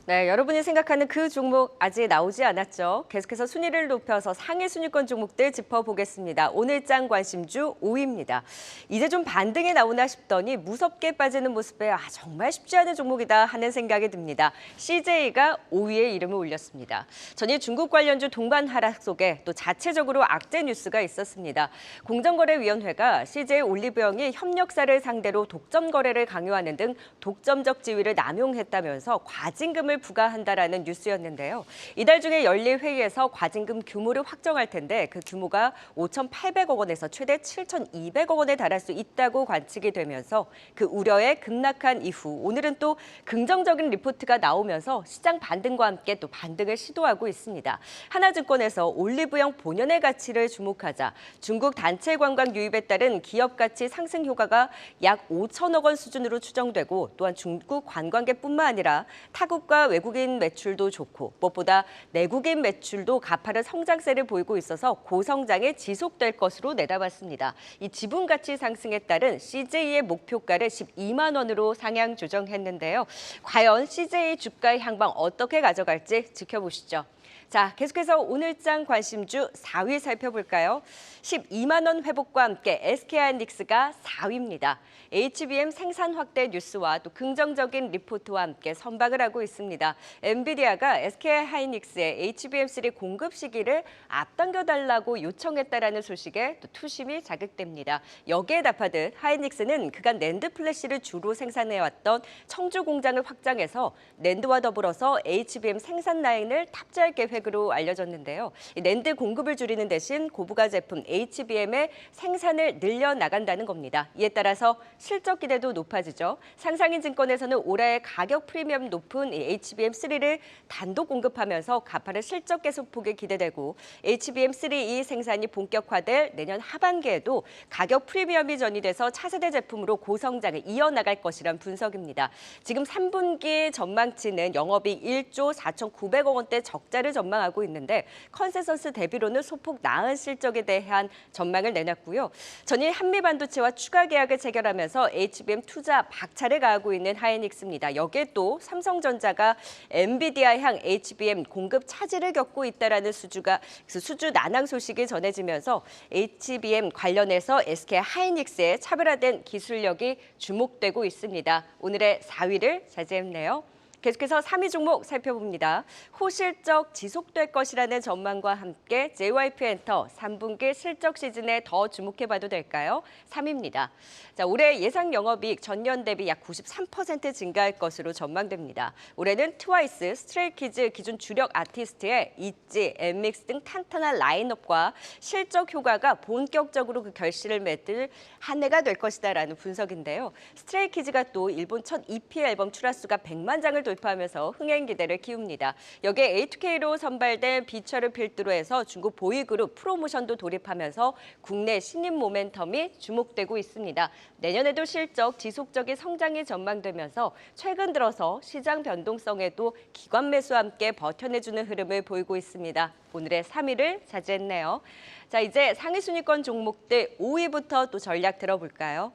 네, 여러분이 생각하는 그 종목 아직 나오지 않았죠? 계속해서 순위를 높여서 상위 순위권 종목들 짚어보겠습니다. 오늘장 관심주 5위입니다. 이제 좀 반등이 나오나 싶더니 무섭게 빠지는 모습에 정말 쉽지 않은 종목이다 하는 생각이 듭니다. CJ가 5위에 이름을 올렸습니다. 전일 중국 관련주 동반 하락 속에 또 자체적으로 악재 뉴스가 있었습니다. 공정거래위원회가 CJ 올리브영이 협력사를 상대로 독점 거래를 강요하는 등 독점적 지위를 남용했다면서 과징금을 부과한다라는 뉴스였는데요. 이달 중에 열릴 회의에서 과징금 규모를 확정할 텐데 그 규모가 5,800억 원에서 최대 7,200억 원에 달할 수 있다고 관측이 되면서 그 우려에 급락한 이후 오늘은 또 긍정적인 리포트가 나오면서 시장 반등과 함께 또 반등을 시도하고 있습니다. 하나증권에서 올리브영 본연의 가치를 주목하자 중국 단체 관광 유입에 따른 기업 가치 상승 효과가 약 5천억 원 수준으로 추정되고 또한 중국 관광객뿐만 아니라 타국과 외국인 매출도 좋고 무엇보다 내국인 매출도 가파른 성장세를 보이고 있어서 고성장에 지속될 것으로 내다봤습니다. 이 지분 가치 상승에 따른 CJ의 목표가를 12만 원으로 상향 조정했는데요. 과연 CJ 주가의 향방 어떻게 가져갈지 지켜보시죠. 자, 계속해서 오늘장 관심주 4위 살펴볼까요? 12만 원 회복과 함께 SK하이닉스가 4위입니다. HBM 생산 확대 뉴스와 또 긍정적인 리포트와 함께 선박을 하고 있습니다. 엔비디아가 SK하이닉스의 HBM3 공급 시기를 앞당겨달라고 요청했다라는 소식에 또 투심이 자극됩니다. 여기에 답하듯 하이닉스는 그간 낸드 플래시를 주로 생산해왔던 청주 공장을 확장해서 낸드와 더불어서 HBM 생산 라인을 탑재할 계획으로 알려졌는데요. 이 낸드 공급을 줄이는 대신 고부가 제품 HBM의 생산을 늘려나간다는 겁니다. 이에 따라서 실적 기대도 높아지죠. 상상인 증권에서는 올해 가격 프리미엄 높은 HBM3를 단독 공급하면서 가파른 실적 계속폭이 기대되고 HBM3E 생산이 본격화될 내년 하반기에도 가격 프리미엄이 전이돼서 차세대 제품으로 고성장을 이어나갈 것이란 분석입니다. 지금 3분기 전망치는 영업이익 1조 4,900억 원대 적자를 전망하고 있는데 컨센서스 대비로는 소폭 나은 실적에 대한 전망을 내놨고요. 전일 한미반도체와 추가 계약을 체결하면서 HBM 투자 박차를 가하고 있는 하이닉스입니다. 여기에 또 삼성전자가 엔비디아 향 HBM 공급 차질을 겪고 있다라는 수주 난항 소식이 전해지면서 HBM 관련해서 SK하이닉스의 차별화된 기술력이 주목되고 있습니다. 오늘의 4위를 차지했네요. 계속해서 3위 종목 살펴봅니다. 호실적 지속될 것이라는 전망과 함께 JYP엔터 3분기 실적 시즌에 더 주목해봐도 될까요? 3위입니다. 자, 올해 예상 영업이익 전년 대비 약 93% 증가할 것으로 전망됩니다. 올해는 트와이스, 스트레이키즈 기존 주력 아티스트의 있지, 엠믹스 등 탄탄한 라인업과 실적 효과가 본격적으로 그 결실을 맺을 한 해가 될 것이다라는 분석인데요. 스트레이키즈가 또 일본 첫 EP 앨범 출하수가 100만 장을 돌파하면서 흥행 기대를 키웁니다. 여기에 A2K로 선발된 비처를 필두로 해서 중국 보이그룹 프로모션도 돌입하면서 국내 신인 모멘텀이 주목되고 있습니다. 내년에도 실적 지속적인 성장이 전망되면서 최근 들어서 시장 변동성에도 기관 매수와 함께 버텨내주는 흐름을 보이고 있습니다. 오늘의 3위를 차지했네요. 자, 이제 상위 순위권 종목들 5위부터 또 전략 들어볼까요?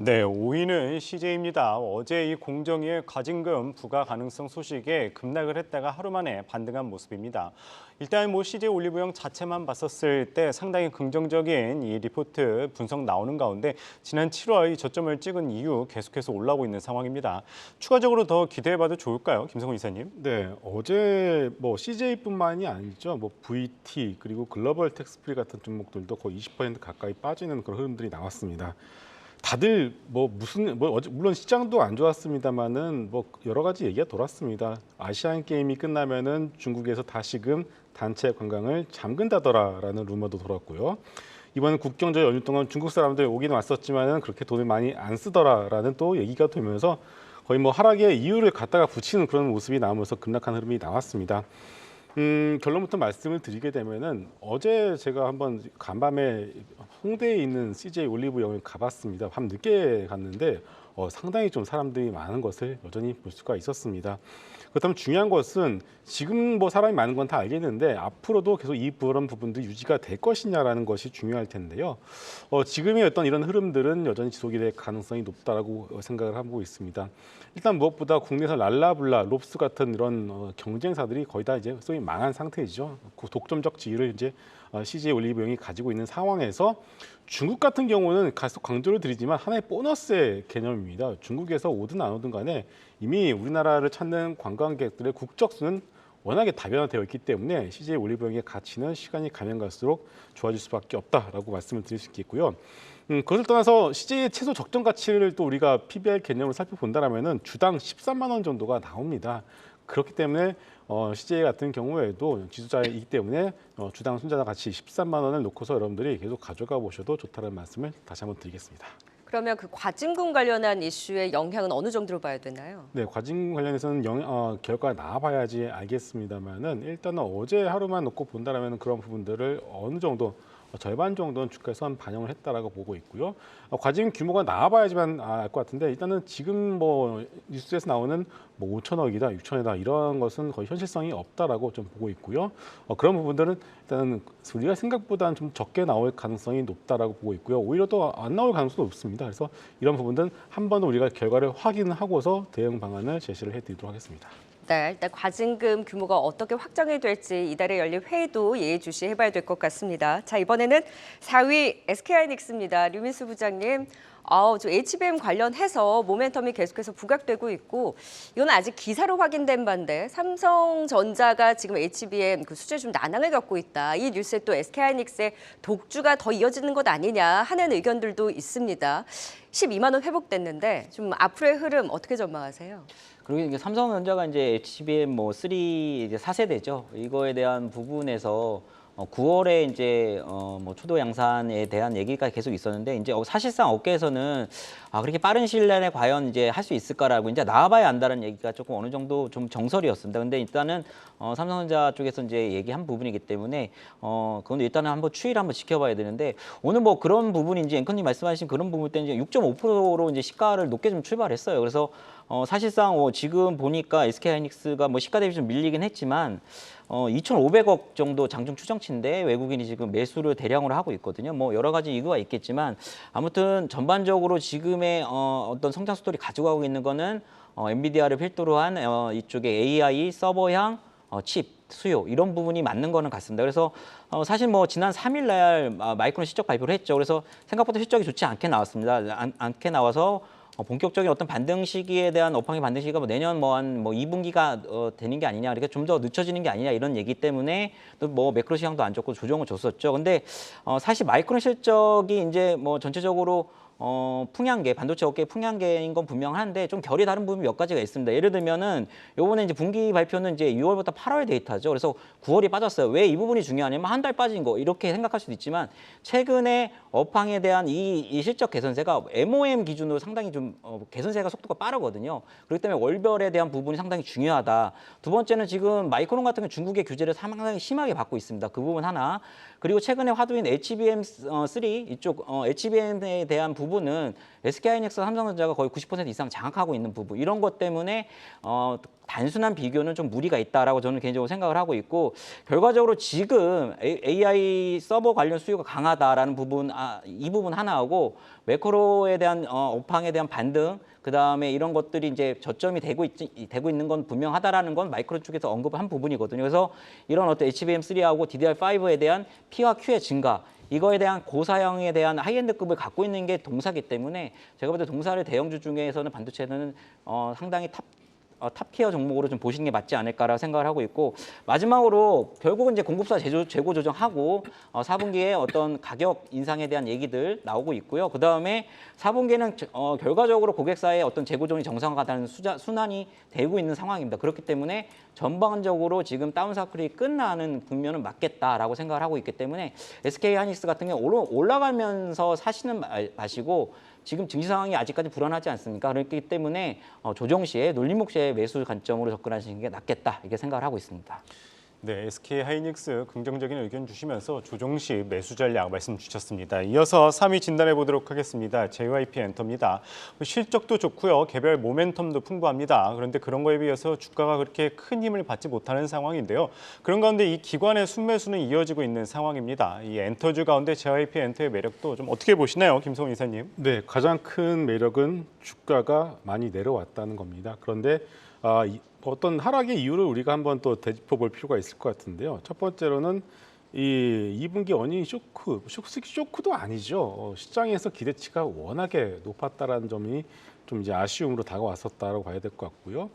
네, 5위는 CJ입니다. 어제 이 공정위의 과징금 부과 가능성 소식에 급락을 했다가 하루 만에 반등한 모습입니다. 일단 CJ 올리브영 자체만 봤었을 때 상당히 긍정적인 이 리포트 분석 나오는 가운데 지난 7월 이 저점을 찍은 이후 계속해서 올라오고 있는 상황입니다. 추가적으로 더 기대해봐도 좋을까요, 김성훈 이사님? 네, 어제 CJ뿐만이 아니죠. VT 그리고 글로벌 텍스프리 같은 종목들도 거의 20% 가까이 빠지는 그런 흐름들이 나왔습니다. 다들 물론 시장도 안 좋았습니다만은 여러 가지 얘기가 돌았습니다. 아시안 게임이 끝나면은 중국에서 다시금 단체 관광을 잠근다더라라는 루머도 돌았고요. 이번 국경절 연휴 동안 중국 사람들 오긴 왔었지만은 그렇게 돈을 많이 안 쓰더라라는 또 얘기가 되면서 거의 하락의 이유를 갖다가 붙이는 그런 모습이 나오면서 급락한 흐름이 나왔습니다. 결론부터 말씀을 드리게 되면은 어제 제가 한번 간밤에 홍대에 있는 CJ 올리브영을 가봤습니다. 밤 늦게 갔는데 상당히 좀 사람들이 많은 것을 여전히 볼 수가 있었습니다. 그렇다면 중요한 것은 지금 사람이 많은 건 다 알겠는데 앞으로도 계속 그런 부분도 유지가 될 것이냐라는 것이 중요할 텐데요. 지금의 어떤 이런 흐름들은 여전히 지속이 될 가능성이 높다라고 생각을 하고 있습니다. 일단 무엇보다 국내에서 랄라블라, 롭스 같은 이런 경쟁사들이 거의 다 이제 소위 망한 상태이죠. 그 독점적 지위를 이제 CJ 올리브영이 가지고 있는 상황에서 중국 같은 경우는 계속 강조를 드리지만 하나의 보너스의 개념입니다. 중국에서 오든 안 오든 간에 이미 우리나라를 찾는 관광객들의 국적 수는 워낙에 다변화되어 있기 때문에 CJ 올리브영의 가치는 시간이 가면 갈수록 좋아질 수밖에 없다라고 말씀을 드릴 수 있겠고요. 그것을 떠나서 CJ의 최소 적정 가치를 또 우리가 PBR 개념으로 살펴본다면은 주당 13만 원 정도가 나옵니다. 그렇기 때문에 CJ 같은 경우에도 지수자이기 때문에 주당 순자산 가치 13만 원을 놓고서 여러분들이 계속 가져가 보셔도 좋다는 말씀을 다시 한번 드리겠습니다. 그러면 그 과징금 관련한 이슈의 영향은 어느 정도로 봐야 되나요? 네, 과징금 관련해서는 결과가 나와봐야지 알겠습니다만은 일단은 어제 하루만 놓고 본다라면 그런 부분들을 어느 정도 절반 정도는 주가에서 반영을 했다라고 보고 있고요. 과징금 규모가 나와봐야지만 알 것 같은데 일단은 지금 뉴스에서 나오는 5천억이다, 6천이다 이런 것은 거의 현실성이 없다라고 좀 보고 있고요. 그런 부분들은 일단은 우리가 생각보다는 좀 적게 나올 가능성이 높다라고 보고 있고요. 오히려 또 안 나올 가능성도 높습니다. 그래서 이런 부분들은 한 번 더 우리가 결과를 확인하고서 대응 방안을 제시를 해드리도록 하겠습니다. 네, 일단 과징금 규모가 어떻게 확정이 될지 이달에 열릴 회의도 예의주시해봐야 될 것 같습니다. 자, 이번에는 4위 SK하이닉스입니다. 류민수 부장님, 저 HBM 관련해서 모멘텀이 계속해서 부각되고 있고 이건 아직 기사로 확인된 바인데 삼성전자가 지금 HBM 그 수주에 좀 난항을 겪고 있다. 이 뉴스에 또 SK하이닉스의 독주가 더 이어지는 것 아니냐 하는 의견들도 있습니다. 12만 원 회복됐는데 좀 앞으로의 흐름 어떻게 전망하세요? 그리고 이게 삼성전자가 이제 HBM3 이제 4세대죠. 이거에 대한 부분에서 9월에 이제 초도 양산에 대한 얘기가 계속 있었는데 이제 사실상 업계에서는 그렇게 빠른 시일 내에 과연 이제 할 수 있을까라고 이제 나와봐야 안다는 얘기가 조금 어느 정도 좀 정설이었습니다. 근데 일단은 삼성전자 쪽에서 이제 얘기한 부분이기 때문에 그건 일단은 한번 추이를 한번 지켜봐야 되는데 오늘 그런 부분인지 앵커님 말씀하신 그런 부분 때문에 이제 6.5%로 이제 시가를 높게 좀 출발했어요. 그래서 사실상 지금 보니까 SK하이닉스가 시가 대비 좀 밀리긴 했지만 2,500억 정도 장중 추정치인데 외국인이 지금 매수를 대량으로 하고 있거든요. 여러 가지 이유가 있겠지만 아무튼 전반적으로 지금의 어떤 성장 스토리 가져가고 있는 거는 엔비디아를 필두로 한 이쪽에 AI 서버향 칩 수요 이런 부분이 맞는 거는 같습니다. 그래서 사실 지난 3일 날 마이크론 실적 발표를 했죠. 그래서 생각보다 실적이 좋지 않게 나왔습니다. 않게 나와서 본격적인 어떤 반등 시기에 대한 업황의 반등 시기가 내년 한 2분기가 되는 게 아니냐, 그러니까 좀 더 늦춰지는 게 아니냐 이런 얘기 때문에 또 매크로 시장도 안 좋고 조정을 줬었죠. 근데 사실 마이크론 실적이 이제 전체적으로 풍향계, 반도체 업계 풍향계인 건 분명한데 좀 결이 다른 부분이 몇 가지가 있습니다. 예를 들면은 요번에 이제 분기 발표는 이제 6월부터 8월 데이터죠. 그래서 9월이 빠졌어요. 왜 이 부분이 중요하냐면 한 달 빠진 거 이렇게 생각할 수도 있지만 최근에 업황에 대한 이 실적 개선세가 MOM 기준으로 상당히 좀 개선세가 속도가 빠르거든요. 그렇기 때문에 월별에 대한 부분이 상당히 중요하다. 두 번째는 지금 마이크론 같은 경우 중국의 규제를 상당히 심하게 받고 있습니다. 그 부분 하나. 그리고 최근에 화두인 HBM3 이쪽 HBM에 대한 부분 부분은 SK하이닉스, 삼성전자가 거의 90% 이상 장악하고 있는 부분 이런 것 때문에 단순한 비교는 좀 무리가 있다라고 저는 개인적으로 생각을 하고 있고 결과적으로 지금 AI 서버 관련 수요가 강하다라는 부분 이 부분 하나하고 매크로에 대한 업황에 대한 반등 그다음에 이런 것들이 이제 저점이 되고 있는 건 분명하다라는 건 마이크로 쪽에서 언급한 부분이거든요. 그래서 이런 어떤 HBM3하고 DDR5에 대한 P와 Q의 증가 이거에 대한 고사양에 대한 하이엔드급을 갖고 있는 게 동사기 때문에 제가 볼 때 동사를 대형주 중에서는 반도체는 상당히 탑티어 종목으로 좀 보시는 게 맞지 않을까라고 생각을 하고 있고 마지막으로 결국은 이제 공급사 재고 조정하고 4분기에 어떤 가격 인상에 대한 얘기들 나오고 있고요. 그 다음에 4분기에는 결과적으로 고객사의 어떤 재고 조정이 정상화가는 순환이 되고 있는 상황입니다. 그렇기 때문에 전반적으로 지금 다운사클이 끝나는 국면은 맞겠다라고 생각을 하고 있기 때문에 SK하이닉스 같은 경우 올라가면서 사시는 마시고 지금 증시 상황이 아직까지 불안하지 않습니까? 그렇기 때문에 조정 시에 놀림목 시에 매수 관점으로 접근하시는 게 낫겠다 이렇게 생각을 하고 있습니다. 네, SK하이닉스 긍정적인 의견 주시면서 조정 시 매수 전략 말씀 주셨습니다. 이어서 3위 진단해 보도록 하겠습니다. JYP엔터입니다. 실적도 좋고요. 개별 모멘텀도 풍부합니다. 그런데 그런 거에 비해서 주가가 그렇게 큰 힘을 받지 못하는 상황인데요. 그런 가운데 이 기관의 순매수는 이어지고 있는 상황입니다. 이 엔터주 가운데 JYP엔터의 매력도 좀 어떻게 보시나요, 김성훈 이사님? 네, 가장 큰 매력은 주가가 많이 내려왔다는 겁니다. 그런데 어떤 하락의 이유를 우리가 한번 또 되짚어볼 필요가 있을 것 같은데요. 첫 번째로는 이 2분기 어닝 쇼크도 아니죠. 시장에서 기대치가 워낙에 높았다라는 점이 좀 이제 아쉬움으로 다가왔었다라고 봐야 될 것 같고요.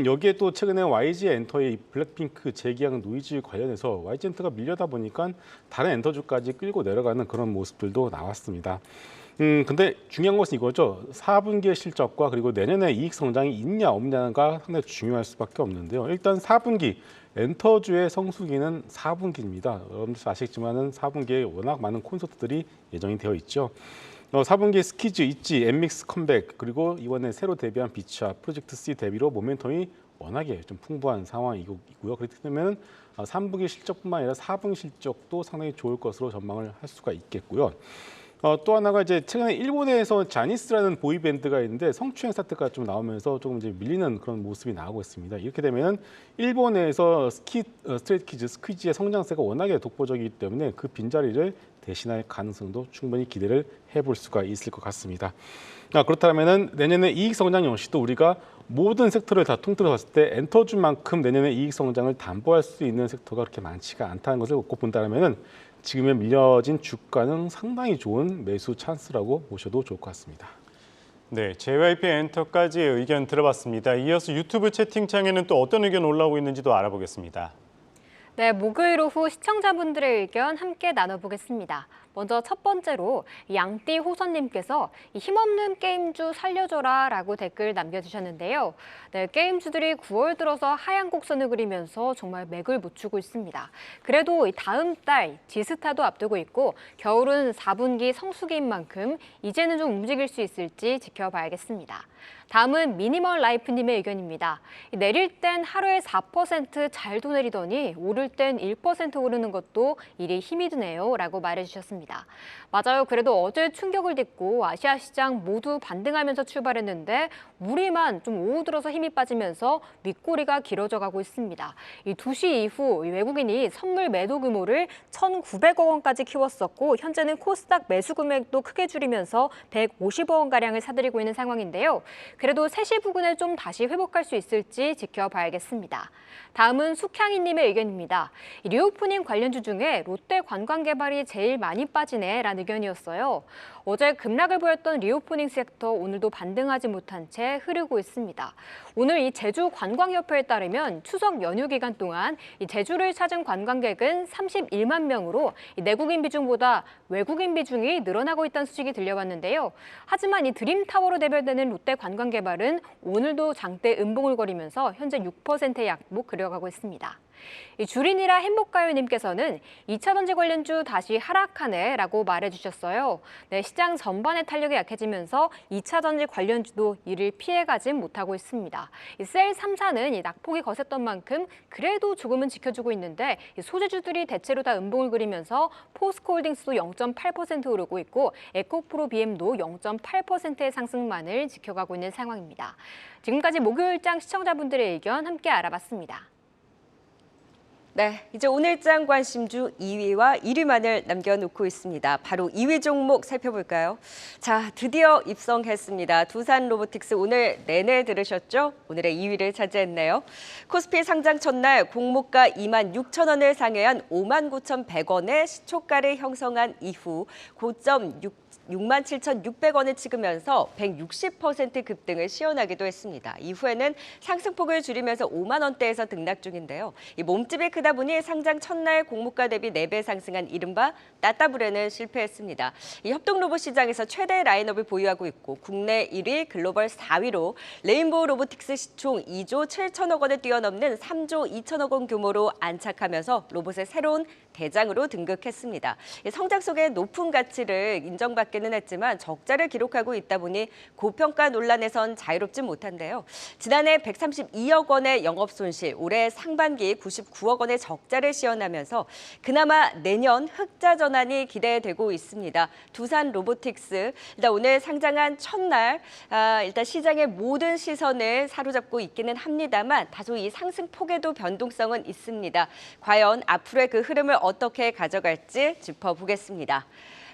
여기에 또 최근에 YG 엔터의 블랙핑크 재계약 노이즈 관련해서 YG 엔터가 밀려다 보니까 다른 엔터주까지 끌고 내려가는 그런 모습들도 나왔습니다. 근데 중요한 것은 이거죠. 4분기의 실적과 그리고 내년에 이익 성장이 있냐 없냐가 상당히 중요할 수밖에 없는데요. 일단 4분기 엔터주의 성수기는 4분기입니다. 여러분들 아시겠지만은 4분기에 워낙 많은 콘서트들이 예정이 되어 있죠. 4분기에 스키즈, 있지, 엠믹스 컴백 그리고 이번에 새로 데뷔한 비차, 프로젝트 C 데뷔로 모멘텀이 워낙에 좀 풍부한 상황이고요. 그렇기 때문에 3분기 실적뿐만 아니라 4분기 실적도 상당히 좋을 것으로 전망을 할 수가 있겠고요. 또 하나가 이제 최근에 일본에서 자니스라는 보이밴드가 있는데 성추행 사태가 좀 나오면서 조금 이제 밀리는 그런 모습이 나오고 있습니다. 이렇게 되면은 일본에서 스트레이트키즈, 스퀴즈의 성장세가 워낙에 독보적이기 때문에 그 빈자리를 대신할 가능성도 충분히 기대를 해볼 수가 있을 것 같습니다. 그렇다면은 내년에 이익 성장 역시도 우리가 모든 섹터를 다 통틀어 봤을 때 엔터주만큼 내년에 이익 성장을 담보할 수 있는 섹터가 그렇게 많지가 않다는 것을 꼭 본다면은 지금의 밀려진 주가는 상당히 좋은 매수 찬스라고 보셔도 좋을 것 같습니다. 네, JYP엔터까지 의견 들어봤습니다. 이어서 유튜브 채팅창에는 또 어떤 의견 올라오고 있는지도 알아보겠습니다. 네, 목요일 오후 시청자분들의 의견 함께 나눠보겠습니다. 먼저 첫 번째로 양띠 호선님께서 힘없는 게임주 살려줘라 라고 댓글 남겨주셨는데요. 네, 게임주들이 9월 들어서 하향 곡선을 그리면서 정말 맥을 못 추고 있습니다. 그래도 다음 달 지스타도 앞두고 있고 겨울은 4분기 성수기인 만큼 이제는 좀 움직일 수 있을지 지켜봐야겠습니다. 다음은 미니멀 라이프님의 의견입니다. 내릴 땐 하루에 4% 잘도 내리더니 오를 땐 1% 오르는 것도 일이 힘이 드네요 라고 말해주셨습니다. 맞아요. 그래도 어제 충격을 딛고 아시아 시장 모두 반등하면서 출발했는데 우리만 좀 오후 들어서 힘이 빠지면서 윗꼬리가 길어져 가고 있습니다. 이 2시 이후 외국인이 선물 매도 규모를 1,900억 원까지 키웠었고 현재는 코스닥 매수 금액도 크게 줄이면서 150억 원가량을 사들이고 있는 상황인데요. 그래도 3시 부근에 좀 다시 회복할 수 있을지 지켜봐야겠습니다. 다음은 숙향이님의 의견입니다. 리오프닝 관련주 중에 롯데 관광개발이 제일 많이 빠지네라는 의견이었어요. 어제 급락을 보였던 리오프닝 섹터 오늘도 반등하지 못한 채 흐르고 있습니다. 오늘 이 제주관광협회에 따르면 추석 연휴 기간 동안 이 제주를 찾은 관광객은 31만 명으로 내국인 비중보다 외국인 비중이 늘어나고 있다는 소식이 들려왔는데요. 하지만 이 드림타워로 대별되는 롯데 관광개발은 오늘도 장대 음봉을 거리면서 현재 6%의 약복 그려가고 있습니다. 주린이라 행복가요님께서는 2차전지 관련주 다시 하락하네라고 말해주셨어요. 네, 시장 시장 전반의 탄력이 약해지면서 2차 전지 관련주도 이를 피해가진 못하고 있습니다. 셀 3사는 낙폭이 거셌던 만큼 그래도 조금은 지켜주고 있는데 소재주들이 대체로 다 음봉을 그리면서 포스코홀딩스도 0.8% 오르고 있고 에코프로비엠도 0.8%의 상승만을 지켜가고 있는 상황입니다. 지금까지 목요일장 시청자분들의 의견 함께 알아봤습니다. 네, 이제 오늘장 관심주 2위와 1위만을 남겨놓고 있습니다. 바로 2위 종목 살펴볼까요? 자, 드디어 입성했습니다. 두산로보틱스 오늘 내내 들으셨죠? 오늘의 2위를 차지했네요. 코스피 상장 첫날 공모가 26,000원을 상회한 59,100원의 시초가를 형성한 이후 고점 67,600원을 찍으면서 160% 급등을 시현하기도 했습니다. 이후에는 상승폭을 줄이면서 5만 원대에서 등락 중인데요. 이 몸집이 크다 보니 상장 첫날 공모가 대비 4배 상승한 이른바 따따블에는 실패했습니다. 이 협동로봇 시장에서 최대 라인업을 보유하고 있고 국내 1위, 글로벌 4위로 레인보우 로보틱스 시총 2조 7천억 원을 뛰어넘는 3조 2천억 원 규모로 안착하면서 로봇의 새로운 대장으로 등극했습니다. 성장 속에 높은 가치를 인정받기는 했지만 적자를 기록하고 있다 보니 고평가 논란에선 자유롭지 못한데요. 지난해 132억 원의 영업 손실, 올해 상반기 99억 원의 적자를 시현하면서 그나마 내년 흑자 전환이 기대되고 있습니다. 두산 로보틱스 일단 오늘 상장한 첫날 일단 시장의 모든 시선을 사로잡고 있기는 합니다만 다소 이 상승폭에도 변동성은 있습니다. 과연 앞으로의 그 흐름을 어떻게 가져갈지 짚어보겠습니다.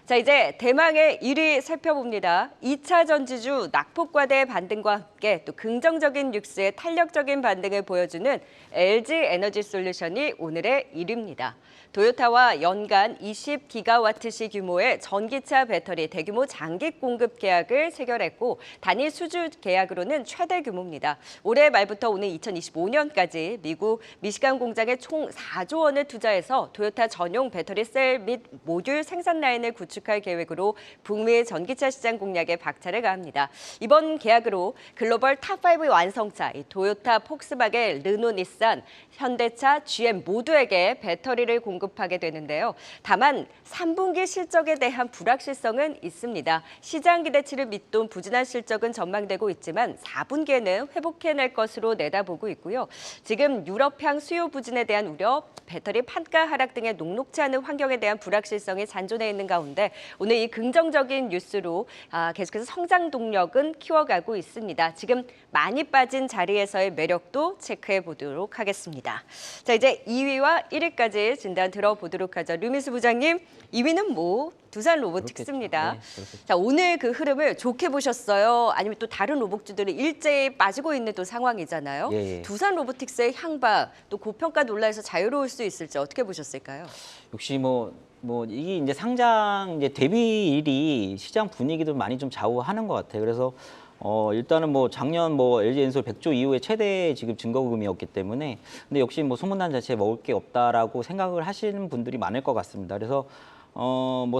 자, 이제 대망의 1위 살펴봅니다. 2차 전지주 낙폭과대 반등과 함께 또 긍정적인 뉴스의 탄력적인 반등을 보여주는 LG에너지솔루션이 오늘의 1위입니다. 도요타와 연간 20기가와트시 규모의 전기차 배터리 대규모 장기 공급 계약을 체결했고 단일 수주 계약으로는 최대 규모입니다. 올해 말부터 오는 2025년까지 미국 미시간 공장에 총 4조 원을 투자해서 도요타 전용 배터리 셀 및 모듈 생산 라인을 구축할 계획으로 북미 전기차 시장 공략에 박차를 가합니다. 이번 계약으로 글로벌 탑5 완성차 도요타, 폭스바겐, 르노, 닛산, 현대차, GM 모두에게 배터리를 공급하게 되는데요. 다만 3분기 실적에 대한 불확실성은 있습니다. 시장 기대치를 밑돈 부진한 실적은 전망되고 있지만 4분기에는 회복해낼 것으로 내다보고 있고요. 지금 유럽향 수요 부진에 대한 우려, 배터리 판가 하락 등의 녹록지 않은 환경에 대한 불확실성이 잔존해 있는 가운데 오늘 이 긍정적인 뉴스로 계속해서 성장 동력은 키워가고 있습니다. 지금 많이 빠진 자리에서의 매력도 체크해 보도록 하겠습니다. 자, 이제 2위와 1위까지 진단 들어보도록 하죠. 류미수 부장님, 2위는 뭐 두산 로보틱스입니다. 그렇겠죠. 자, 오늘 그 흐름을 좋게 보셨어요? 아니면 또 다른 로봇주들이 일제히 빠지고 있는 또 상황이잖아요. 예. 두산 로보틱스의 향방, 또 고평가 논란에서 자유로울 수 있을지 어떻게 보셨을까요? 역시 이게 이제 상장 이제 데뷔일이 시장 분위기도 많이 좀 좌우하는 것 같아요. 그래서 일단은 작년 LG엔솔 100조 이후에 최대 지급 증거금이었기 때문에 근데 역시 소문난 자체에 먹을 게 없다라고 생각을 하시는 분들이 많을 것 같습니다. 그래서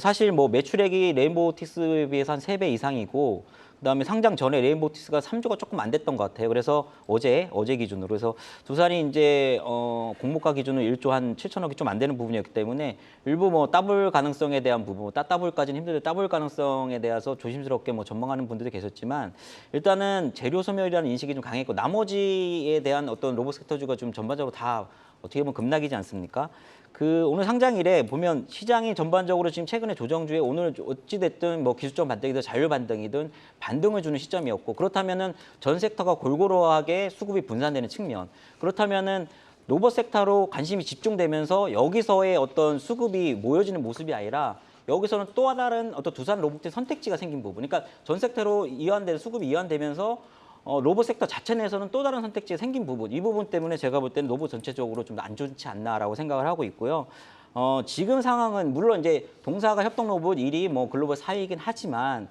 사실 매출액이 레인보우틱스에 비해서 한 3배 이상이고 그다음에 상장 전에 레인보우틱스가 3조가 조금 안 됐던 것 같아요. 그래서 어제 기준으로 그래서 두산이 이제 공모가 기준으로 1조 한 7천억이 좀 안 되는 부분이었기 때문에 일부 따블 가능성에 대한 부분, 따블까지는 힘들데 따블 가능성에 대해서 조심스럽게 전망하는 분들도 계셨지만 일단은 재료 소멸이라는 인식이 좀 강했고 나머지에 대한 어떤 로봇 섹터주가 좀 전반적으로 다 어떻게 보면 급락이지 않습니까? 오늘 상장일에 보면 시장이 전반적으로 지금 최근에 조정주에 오늘 어찌됐든 기술적 반등이든 자율 반등이든 반등을 주는 시점이었고 그렇다면은 전 섹터가 골고루하게 수급이 분산되는 측면 그렇다면은 로봇 섹터로 관심이 집중되면서 여기서의 어떤 수급이 모여지는 모습이 아니라 여기서는 또 다른 어떤 두산 로봇의 선택지가 생긴 부분 그러니까 전 섹터로 수급이 이완되면서 로봇 섹터 자체 내에서는 또 다른 선택지가 생긴 부분, 이 부분 때문에 제가 볼 때는 로봇 전체적으로 좀 안 좋지 않나라고 생각을 하고 있고요. 지금 상황은 물론 이제 동사가 협동 로봇 1위 글로벌 4위이긴 하지만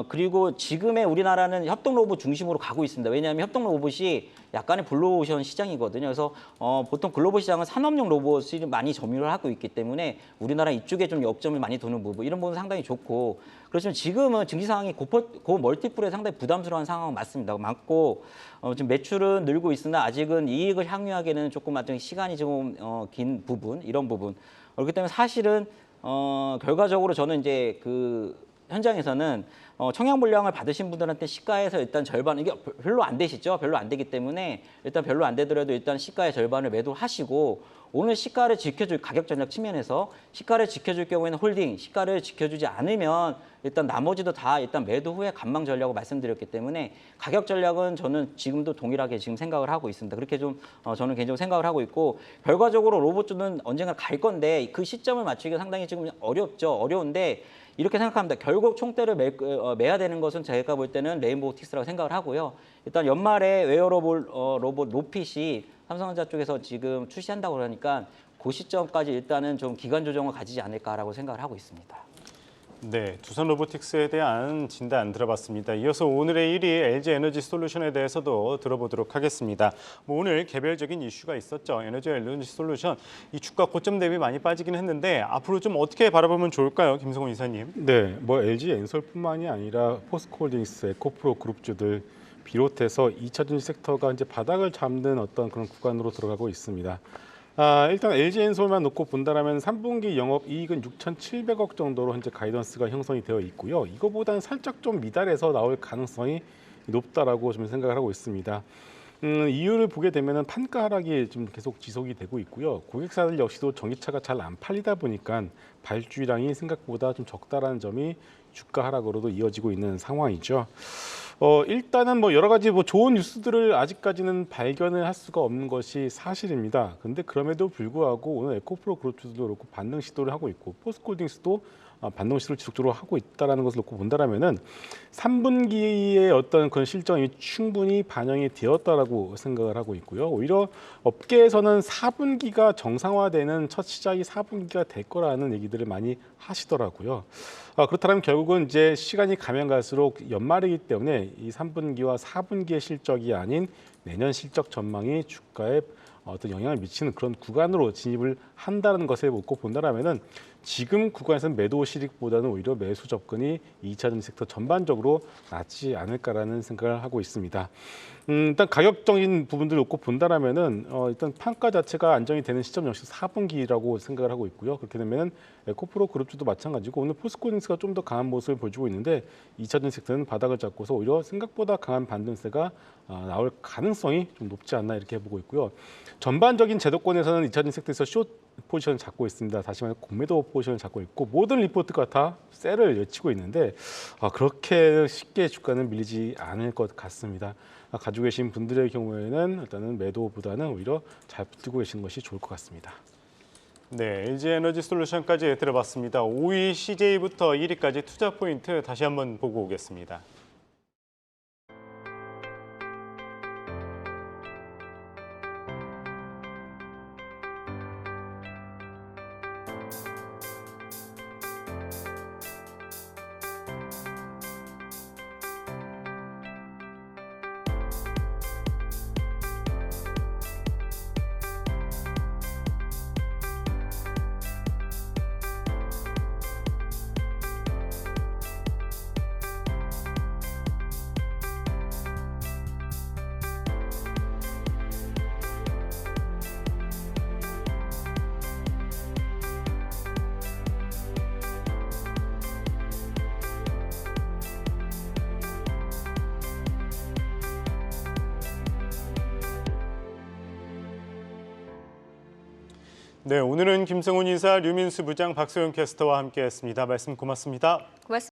그리고 지금의 우리나라는 협동 로봇 중심으로 가고 있습니다. 왜냐하면 협동 로봇이 약간의 블루오션 시장이거든요. 그래서 보통 글로벌 시장은 산업용 로봇이 많이 점유를 하고 있기 때문에 우리나라 이쪽에 좀 역점을 많이 두는 부분, 이런 부분은 상당히 좋고 그렇지만 지금은 증시 상황이 고 멀티플에 상당히 부담스러운 상황은 맞고 지금 매출은 늘고 있으나 아직은 이익을 향유하기에는 조금 아직 시간이 좀 긴 부분, 이런 부분. 그렇기 때문에 사실은 결과적으로 저는 이제 현장에서는 청약 물량을 받으신 분들한테 시가에서 일단 절반, 이게 별로 안 되시죠? 별로 안 되기 때문에 일단 별로 안 되더라도 일단 시가의 절반을 매도하시고 오늘 시가를 지켜줄 가격 전략 측면에서 시가를 지켜줄 경우에는 홀딩, 시가를 지켜주지 않으면 일단 나머지도 다 일단 매도 후에 관망 전략을 말씀드렸기 때문에 가격 전략은 저는 지금도 동일하게 지금 생각을 하고 있습니다. 그렇게 좀 저는 개인적으로 생각을 하고 있고 결과적으로 로봇주는 언젠가 갈 건데 그 시점을 맞추기가 상당히 지금 어렵죠. 어려운데 이렇게 생각합니다. 결국 총대를 매야 되는 것은 제가 볼 때는 레인보우틱스라고 생각을 하고요. 일단 연말에 웨어러블 로봇 노핏이 삼성전자 쪽에서 지금 출시한다고 그러니까 그 시점까지 일단은 좀 기간 조정을 가지지 않을까라고 생각을 하고 있습니다. 네, 두산 로보틱스에 대한 진단 들어봤습니다. 이어서 오늘의 1위 LG 에너지 솔루션에 대해서도 들어보도록 하겠습니다. 오늘 개별적인 이슈가 있었죠. LG 솔루션 이 주가 고점 대비 많이 빠지긴 했는데 앞으로 좀 어떻게 바라보면 좋을까요, 김성훈 이사님? 네, 뭐 LG 엔솔뿐만이 아니라 포스코홀딩스, 에코프로 그룹주들 비롯해서 2차전지 섹터가 이제 바닥을 잡는 어떤 그런 구간으로 들어가고 있습니다. 일단 LG 엔솔만 놓고 본다라면 3분기 영업이익은 6,700억 정도로 현재 가이던스가 형성이 되어 있고요. 이거보다는 살짝 좀 미달해서 나올 가능성이 높다라고 좀 생각을 하고 있습니다. 이유를 보게 되면은 판가 하락이 좀 계속 지속이 되고 있고요. 고객사들 역시도 전기차가 잘 안 팔리다 보니까 발주량이 생각보다 좀 적다라는 점이 주가 하락으로도 이어지고 있는 상황이죠. 일단은 뭐 여러 가지 뭐 좋은 뉴스들을 아직까지는 발견을 할 수가 없는 것이 사실입니다. 근데 그럼에도 불구하고 오늘 에코프로 그룹주도 그렇고 반등 시도를 하고 있고 포스코홀딩스도 반등 시도를 지속적으로 하고 있다라는 것을 놓고 본다라면은 3분기의 어떤 그런 실적이 충분히 반영이 되었다라고 생각을 하고 있고요. 오히려 업계에서는 4분기가 정상화되는 첫 시작이 4분기가 될 거라는 얘기들을 많이 하시더라고요. 그렇다면 결국은 이제 시간이 가면 갈수록 연말이기 때문에 이 3분기와 4분기의 실적이 아닌 내년 실적 전망이 주가에 어떤 영향을 미치는 그런 구간으로 진입을 한다는 것에 놓고 본다라면은 지금 구간에서는 매도 실익보다는 오히려 매수 접근이 2차전지 섹터 전반적으로 낫지 않을까라는 생각을 하고 있습니다. 일단 가격적인 부분들을 놓고 본다라면은 일단 판가 자체가 안정이 되는 시점 역시 4분기라고 생각을 하고 있고요. 그렇게 되면은 에코프로 그룹주도 마찬가지고 오늘 포스코홀딩스가 좀 더 강한 모습을 보여주고 있는데 2차전지 섹터는 바닥을 잡고서 오히려 생각보다 강한 반등세가 나올 가능성이 좀 높지 않나 이렇게 보고 있고요. 전반적인 제도권에서는 2차전지 섹터에서 숏 포지션을 잡고 있습니다. 다시 말해 공매도 포지션을 잡고 있고 모든 리포트가 다 셀을 외치고 있는데 그렇게 쉽게 주가는 밀리지 않을 것 같습니다. 가지고 계신 분들의 경우에는 일단은 매도보다는 오히려 잘 붙들고 계시는 것이 좋을 것 같습니다. 네, LG 에너지 솔루션까지 들어봤습니다. 5위 CJ부터 1위까지 투자 포인트 다시 한번 보고 오겠습니다. 네, 오늘은 김성훈 이사, 류민수 부장, 박소영 캐스터와 함께했습니다. 말씀 고맙습니다. 고맙습니다.